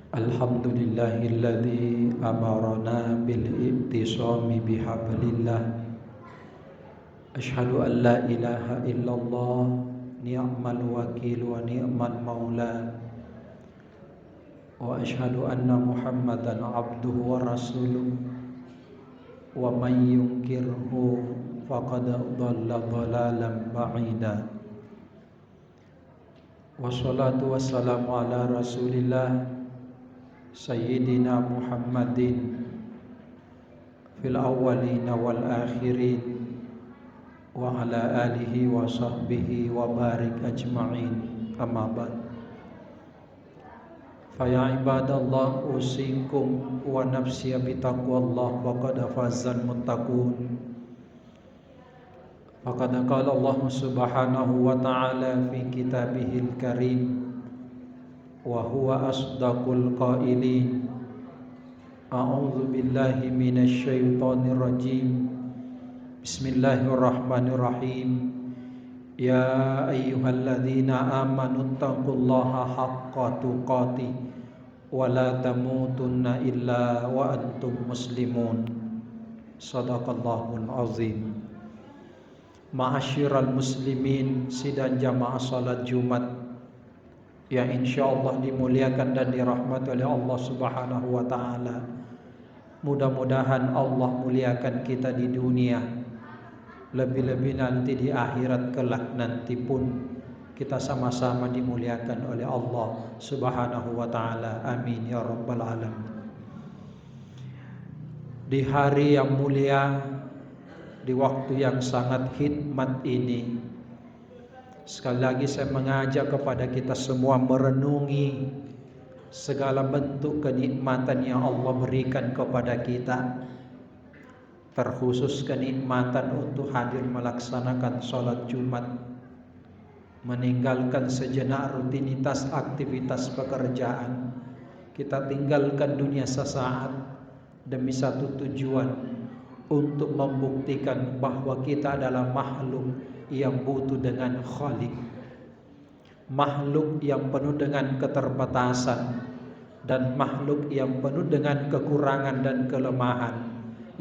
Alhamdulillahilladzi amarana bil i'tisami bihablillah. Asyhadu an la ilaha illallah ni'mal wakil wa ni'mal maula. Wa asyhadu anna Muhammadan abduhu wa rasuluh. Wa man yunkirhu faqad dhalla dhalalan ba'ida. Wassalatu wassalamu ala rasulillah Sayyidina Muhammadin fil awwalina wal akhirin wa ala alihi wa sahbihi wa barik ajma'in, amma ba'd. Fa ya ibadallah, usikum wa nafsi bitaqwallah faqad fazal muttaqun. Faqad qala Allah subhanahu wa ta'ala fi kitabihil karim wa huwa asdaqul qailin. A'udzu billahi minasy syaithanir rajim. Bismillahirrahmanirrahim. Ya ayyuhalladzina amanu taqullaha haqqa tuqatih wa la tamutunna illa wa antum muslimun. Shadaqallahul azim. Ma'asyiral muslimin, sidang jamaah salat Jumat yang insyaallah dimuliakan dan dirahmati oleh Allah Subhanahu wa taala. Mudah-mudahan Allah muliakan kita di dunia, lebih-lebih nanti di akhirat kelak nanti pun kita sama-sama dimuliakan oleh Allah Subhanahu wa taala. Amin ya rabbal alamin. Di hari yang mulia, di waktu yang sangat hikmat ini, sekali lagi saya mengajak kepada kita semua merenungi segala bentuk kenikmatan yang Allah berikan kepada kita, terkhusus kenikmatan untuk hadir melaksanakan sholat Jumat, meninggalkan sejenak rutinitas aktivitas pekerjaan, kita tinggalkan dunia sesaat demi satu tujuan, untuk membuktikan bahwa kita adalah makhluk yang butuh dengan Khalik, makhluk yang penuh dengan keterbatasan, dan makhluk yang penuh dengan kekurangan dan kelemahan,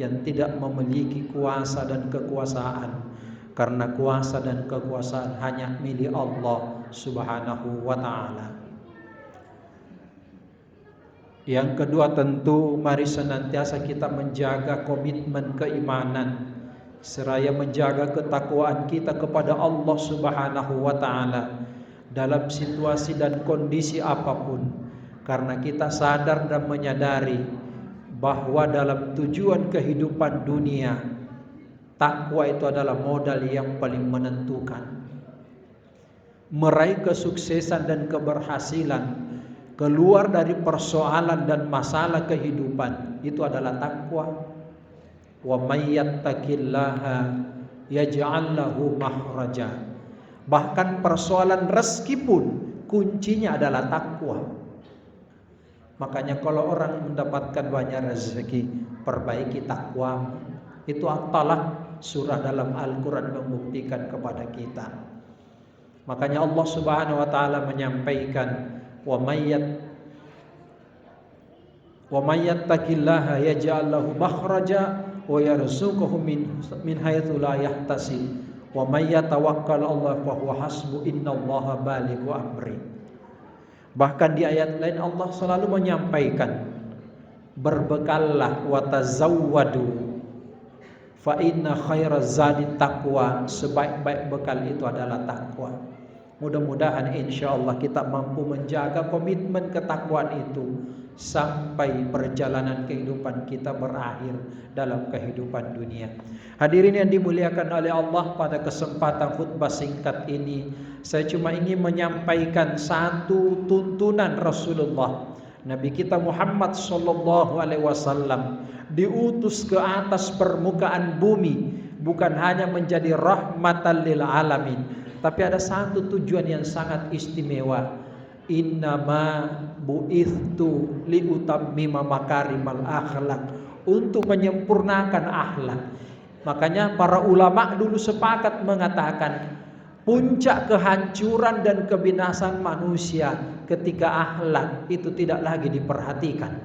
yang tidak memiliki kuasa dan kekuasaan, karena kuasa dan kekuasaan hanya milik Allah Subhanahu wa ta'ala. Yang kedua, tentu mari senantiasa kita menjaga komitmen keimanan seraya menjaga ketakwaan kita kepada Allah Subhanahu wa ta'ala dalam situasi dan kondisi apapun, karena kita sadar dan menyadari bahwa dalam tujuan kehidupan dunia, takwa itu adalah modal yang paling menentukan. Meraih kesuksesan dan keberhasilan, keluar dari persoalan dan masalah kehidupan, itu adalah takwa. Wa may yattaqillaha yaj'al lahu makhraja. Bahkan persoalan rezeki pun kuncinya adalah takwa. Makanya kalau orang mendapatkan banyak rezeki, perbaiki takwa. Itu At-Talaq, surah dalam Al-Quran membuktikan kepada kita. Makanya Allah Subhanahu wa ta'ala menyampaikan, wa may yattaqillaha yaj'al lahu makhraja wa yarzuqhu min haitsu la yahtasib wa may yatawakkal 'ala Allah fa huwa hasbuh innallaha balighu amri. Bahkan di ayat lain Allah selalu menyampaikan, berbekallah wa tazawwadu fa inna khairaz zadi taqwa, sebaik-baik bekal itu adalah takwa. Mudah-mudahan insyaallah kita mampu menjaga komitmen ketakwaan itu sampai perjalanan kehidupan kita berakhir dalam kehidupan dunia. Hadirin yang dimuliakan oleh Allah, pada kesempatan khutbah singkat ini saya cuma ingin menyampaikan satu tuntunan Rasulullah. Nabi kita Muhammad sallallahu alaihi wasallam diutus ke atas permukaan bumi bukan hanya menjadi rahmatan lil alamin, tapi ada satu tujuan yang sangat istimewa. Innama bu'ithtu liutammima makarimal akhlak, untuk menyempurnakan akhlak. Makanya para ulama dulu sepakat mengatakan puncak kehancuran dan kebinasan manusia ketika akhlak itu tidak lagi diperhatikan.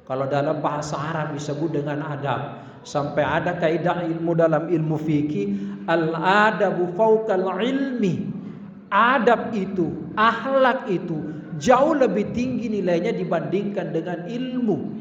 Kalau dalam bahasa Arab disebut dengan adab. Sampai ada kaidah ilmu dalam ilmu fikih, al-adabu fawqal ilmi. Adab itu, akhlak itu jauh lebih tinggi nilainya dibandingkan dengan ilmu.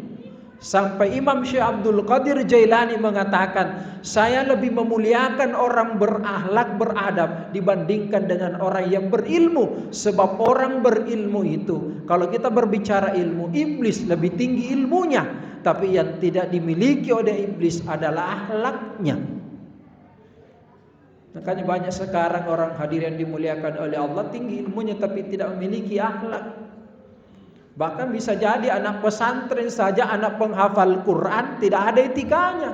Sampai Imam Syekh Abdul Qadir Jailani mengatakan, saya lebih memuliakan orang berakhlak, beradab dibandingkan dengan orang yang berilmu. Sebab orang berilmu itu, kalau kita berbicara ilmu, iblis lebih tinggi ilmunya, tapi yang tidak dimiliki oleh iblis adalah akhlaknya. Makanya banyak sekarang orang hadir yang dimuliakan oleh Allah tinggi ilmunya tapi tidak memiliki akhlak. Bahkan bisa jadi anak pesantren saja, anak penghafal Quran, tidak ada etikanya.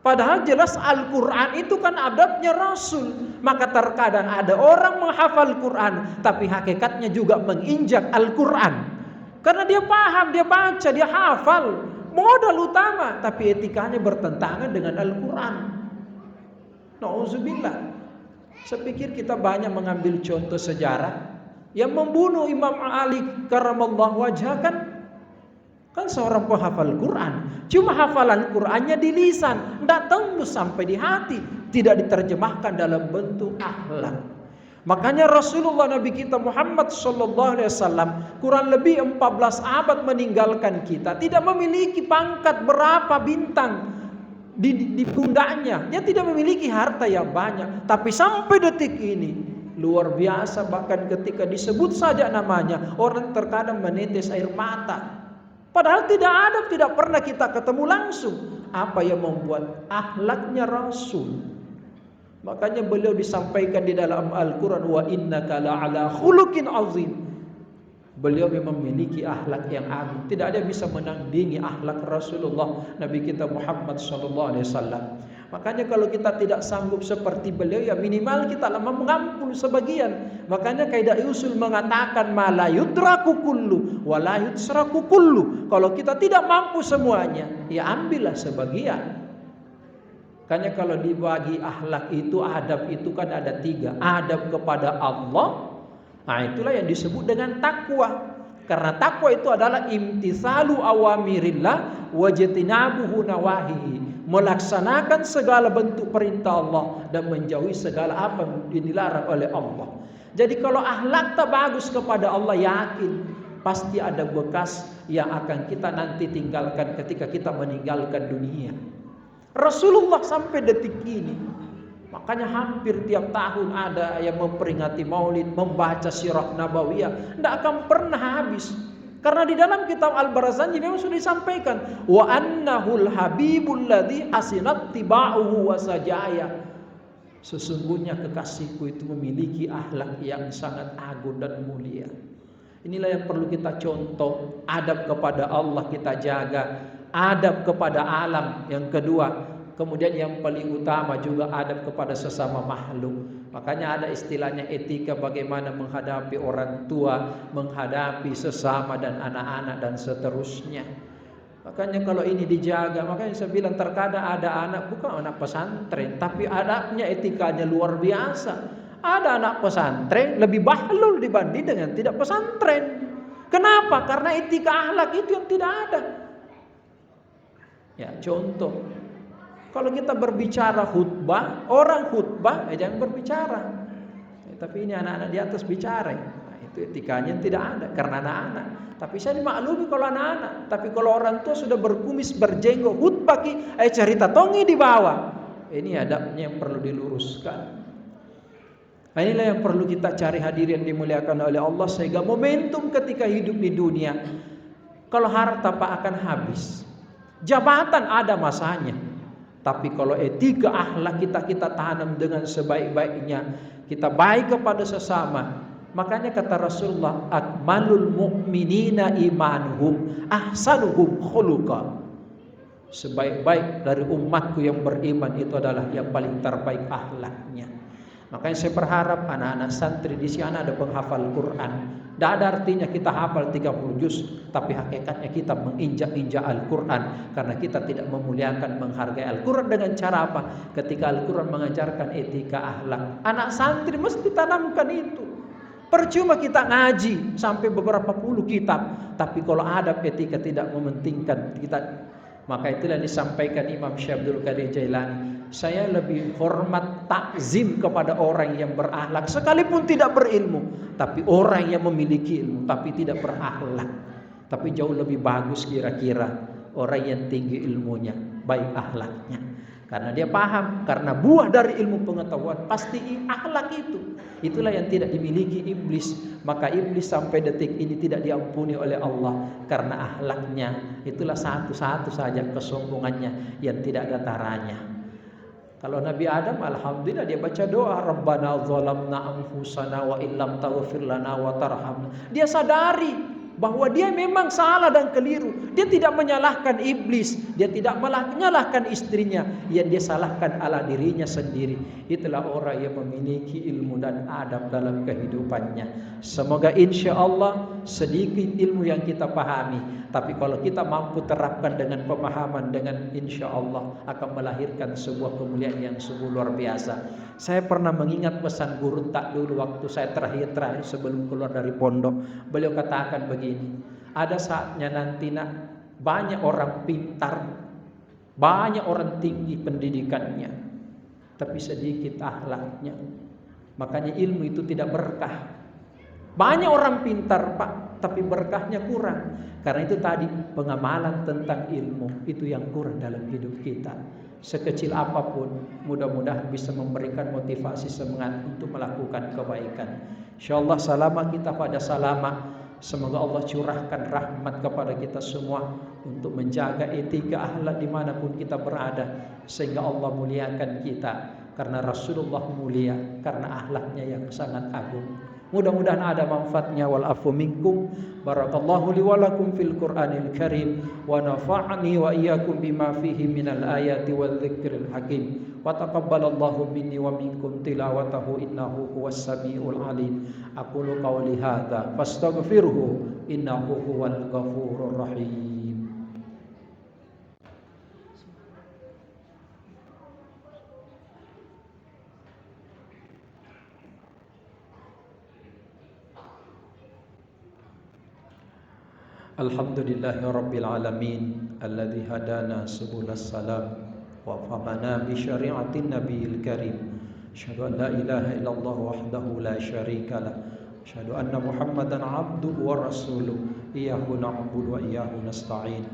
Padahal jelas Al-Quran itu kan adabnya Rasul. Maka terkadang ada orang menghafal Quran tapi hakikatnya juga menginjak Al-Quran. Karena dia paham, dia baca, dia hafal, modal utama, tapi etikanya bertentangan dengan Al-Quran. Na'udzubillah. Saya pikir kita banyak mengambil contoh sejarah. Yang membunuh Imam Ali karamallahu wajhah kan seorang penghafal Quran. Cuma hafalan Qurannya di lisan, tidak tembus sampai di hati, tidak diterjemahkan dalam bentuk akhlak. Makanya Rasulullah Nabi kita Muhammad sallallahu alaihi wasallam kurang lebih 14 abad meninggalkan kita, tidak memiliki pangkat berapa bintang di pundaknya. Dia tidak memiliki harta yang banyak, tapi sampai detik ini luar biasa, bahkan ketika disebut saja namanya orang terkadang menetes air mata. Padahal tidak pernah kita ketemu langsung. Apa yang membuat? Akhlaknya Rasul. Makanya beliau disampaikan di dalam Al-Quran, wa innaka la'ala khuluqin azim. Beliau memang memiliki akhlak yang agung. Tidak ada yang bisa menandingi akhlak Rasulullah Nabi kita Muhammad sallallahu alaihi wasallam. Makanya kalau kita tidak sanggup seperti beliau, ya minimal kita lama mengampun sebagian. Makanya kaidah usul mengatakan ma la yudraku kullu wa la yutsraku kullu. Kalau kita tidak mampu semuanya, ya ambillah sebagian. Makanya kalau dibagi akhlak itu, adab itu kan ada 3. Adab kepada Allah, nah itulah yang disebut dengan takwa. Karena takwa itu adalah imtithalu awamirillah wajtinabuhu nawahihi. Melaksanakan segala bentuk perintah Allah dan menjauhi segala apa yang dilarang oleh Allah. Jadi kalau akhlak tak bagus kepada Allah, yakin pasti ada bekas yang akan kita nanti tinggalkan ketika kita meninggalkan dunia. Rasulullah sampai detik ini, makanya hampir tiap tahun ada yang memperingati Maulid, membaca sirah nabawiyah, tidak akan pernah habis. Karena di dalam kitab Al-Barzanji memang sudah disampaikan, wa annahul habibul ladzi hasinat tiba'uhu wa sajaya. Sesungguhnya kekasihku itu memiliki akhlak yang sangat agung dan mulia. Inilah yang perlu kita contoh. Adab kepada Allah kita jaga, adab kepada alam yang kedua, kemudian yang paling utama juga adab kepada sesama makhluk. Makanya ada istilahnya etika bagaimana menghadapi orang tua, menghadapi sesama dan anak-anak dan seterusnya. Makanya kalau ini dijaga, makanya saya bilang terkadang ada anak bukan anak pesantren, tapi adabnya, etikanya luar biasa. Ada anak pesantren lebih bahlul dibanding dengan tidak pesantren. Kenapa? Karena etika akhlak itu yang tidak ada. Ya, contoh. Kalau kita berbicara khutbah, orang khutbah jangan berbicara. Tapi ini anak-anak di atas bicara. Nah, itu etikanya tidak ada karena anak-anak. Tapi saya dimaklumi kalau anak-anak. Tapi kalau orang tua sudah berkumis, berjenggot, khutbah cerita tongi di bawah. Ini adabnya yang perlu diluruskan. Nah, inilah yang perlu kita cari hadirin dimuliakan oleh Allah, sehingga momentum ketika hidup di dunia, kalau harta Pak akan habis, jabatan ada masanya. Tapi kalau etika akhlak kita tanam dengan sebaik-baiknya, kita baik kepada sesama. Makanya kata Rasulullah, akmalul mu'minina imanuhum ahsanuhum khuluqa. Sebaik-baik dari umatku yang beriman itu adalah yang paling terbaik akhlaknya. Makanya saya berharap anak-anak santri di sini ada penghafal Quran. Tidak ada artinya kita hafal 30 juz, tapi hakikatnya kita menginjak-injak Al-Quran karena kita tidak memuliakan, menghargai Al-Quran dengan cara apa? Ketika Al-Quran mengajarkan etika akhlak, anak santri mesti tanamkan itu. Percuma kita ngaji sampai beberapa puluh kitab, tapi kalau adab etika tidak mementingkan kita, maka itulah disampaikan Imam Syekh Abdul Qadir Jailani. Saya lebih hormat, takzim kepada orang yang berakhlak sekalipun tidak berilmu, tapi orang yang memiliki ilmu tapi tidak berakhlak. Tapi jauh lebih bagus kira-kira orang yang tinggi ilmunya, baik akhlaknya. Karena dia paham, karena buah dari ilmu pengetahuan pasti akhlak itu. Itulah yang tidak dimiliki iblis. Maka iblis sampai detik ini tidak diampuni oleh Allah karena akhlaknya. Itulah satu-satu saja kesombongannya yang tidak ada taranya. Kalau Nabi Adam, alhamdulillah dia baca doa, Rabbana zalamna anfusana wa illam taghfir lana wa tarhamna. Dia sadari bahwa dia memang salah dan keliru. Dia tidak menyalahkan iblis, dia tidak menyalahkan istrinya, yang dia salahkan ala dirinya sendiri. Itulah orang yang memiliki ilmu dan adab dalam kehidupannya. Semoga insya Allah sedikit ilmu yang kita pahami, tapi kalau kita mampu terapkan dengan pemahaman, dengan insya Allah akan melahirkan sebuah kemuliaan yang sungguh luar biasa. Saya pernah mengingat pesan guru tak dulu waktu saya terakhir sebelum keluar dari pondok. Beliau katakan begini, ada saatnya nanti nak, banyak orang pintar, banyak orang tinggi pendidikannya, tapi sedikit akhlaknya. Makanya ilmu itu tidak berkah. Banyak orang pintar Pak, tapi berkahnya kurang. Karena itu tadi pengamalan tentang ilmu itu yang kurang dalam hidup kita. Sekecil apapun, mudah-mudahan bisa memberikan motivasi semangat untuk melakukan kebaikan. InsyaAllah selama kita pada salama, semoga Allah curahkan rahmat kepada kita semua untuk menjaga etika akhlak dimanapun kita berada, sehingga Allah muliakan kita karena Rasulullah mulia, karena akhlaknya yang sangat agung. Mudah-mudahan ada manfaatnya. Wal afu minkum. Barakallahu li wa lakum fil Qur'anil Karim wa nafa'ani wa iyyakum bima fihi minal ayati wal dzikril hakim. Wa taqabbalallahu minni wa minkum tilawatahu innahu huwas samiul alim. Aqulu qawli hadza fastaghfiruhu innahu huwal ghafurur rahim. Alhamdulillahi Rabbil Alamin alladhi hadana subulas salam wa famana bi syari'atin nabiyil karim. Asyhadu an la ilaha illallah wahdahu la syarika lah. Asyhadu anna Muhammadan abduhu wa rasuluh. Iyyahu na'budu wa iyyahu nasta'in.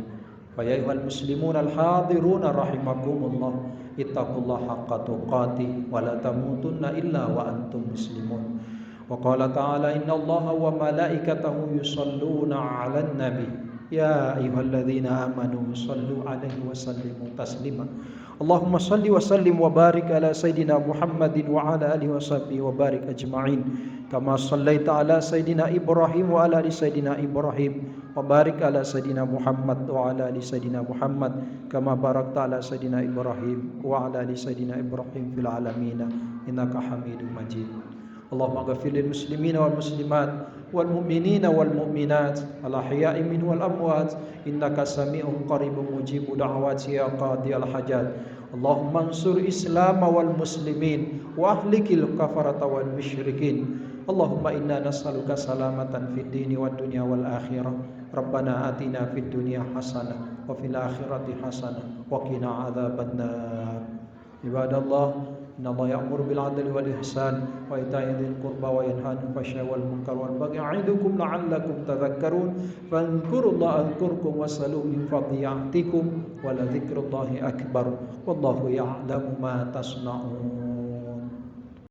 Fa ya ayyuhal muslimun al hadiruna rahimakumullah, ittaqullaha haqqa tuqatih wa la tamutunna illa wa antum muslimun. Wa qala ta'ala innallaha wa malaikatahu yusalluna 'alan nabi ya ayyuhalladzina amanu sallu 'alaihi wa sallimu taslima. Allahumma salli wa sallim wa barik ala sayidina Muhammadin wa ala alihi wa sahbihi wa barik ajma'in kama sallaita ala sayidina Ibrahim wa ala ali sayidina Ibrahim wa barik ala sayidina Muhammad wa ala ali sayidina Muhammad kama barakta ala sayidina Ibrahim wa ala ali sayidina Ibrahim fil alamin innaka Hamidum Majid. Allahumma ghafir lil muslimina wal muslimat wal mu'minina wal mu'minat al ahya'i minhum wal amwat innaka sami'un qaribun mujibud da'wati ya qadiyal hajat. Allahumma ansur islam wal muslimin wa ahlikil kafarata wal musyrikin. Allahumma inna nas'aluka salamatan fid dini wad dunya wal akhirah. Rabbana atina fid dunya hasanah wa fil akhirati hasanah wa qina adzabannar. Ibadallah, inna Allah ya'muru bil 'adli wal ihsan wa ita'i dzil qurba wa yanha 'anil fahsya'i wal munkar wal baghi ya'idukum la'allakum tadhakkarun. Fadhkurullaha adhkurkum was'aluhu min fadli ya'tikum wa la dzikrullahi akbar wallahu ya'lamu ma tasna'un.